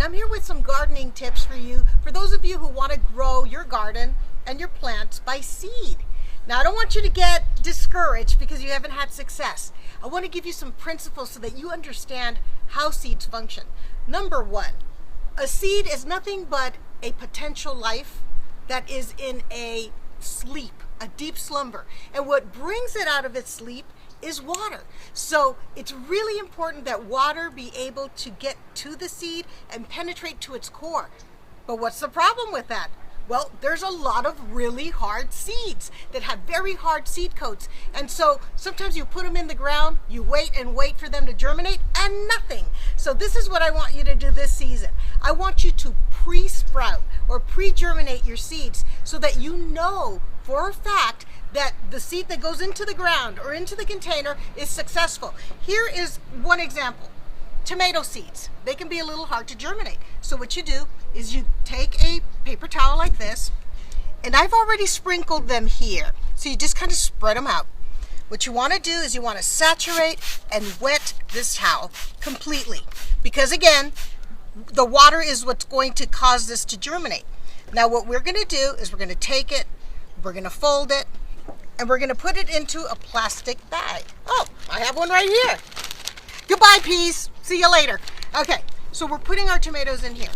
and I'm here with some gardening tips for you, for those of you who want to grow your garden and your plants by seed. Now, I don't want you to get discouraged because you haven't had success. I want to give you some principles so that you understand how seeds function. Number one, a seed is nothing but a potential life that is in a sleep, a deep slumber. And what brings it out of its sleep is water. So it's really important that water be able to get to the seed and penetrate to its core. But what's the problem with that? Well, there's a lot of really hard seeds that have very hard seed coats. And so sometimes you put them in the ground, you wait and wait for them to germinate, and nothing. So this is what I want you to do this season. I want you to pre-sprout or pre-germinate your seeds so that you know for a fact that the seed that goes into the ground or into the container is successful. Here is one example. Tomato seeds. They can be a little hard to germinate. So what you do is you take a paper towel like this, and I've already sprinkled them here. So you just kind of spread them out. What you want to do is you want to saturate and wet this towel completely. Because again, the water is what's going to cause this to germinate. Now what we're going to do is we're going to take it, we're going to fold it, and we're going to put it into a plastic bag. Oh, I have one right here. Goodbye, peas. See you later. Okay, so we're putting our tomatoes in here.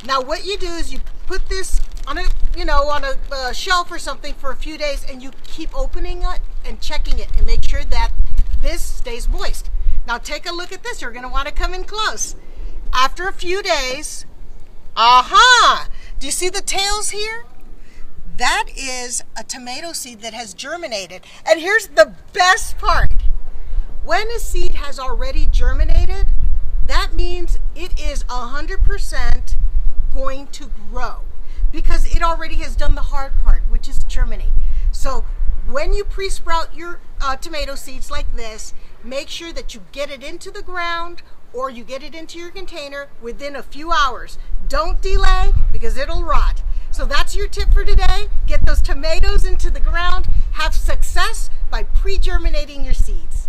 Now what you do is you put this on a shelf or something for a few days, and you keep opening it and checking it and make sure that this stays moist. Now take a look at this. You're going to want to come in close. After a few days, aha! Do you see the tails here? That is a tomato seed that has germinated. And here's the best part. When a seed has already germinated, that means it is 100% going to grow because it already has done the hard part, which is germinate. So when you pre-sprout your tomato seeds like this, make sure that you get it into the ground or you get it into your container within a few hours. Don't delay because it'll rot. So that's your tip for today. Get those tomatoes into the ground. Have success by pre-germinating your seeds.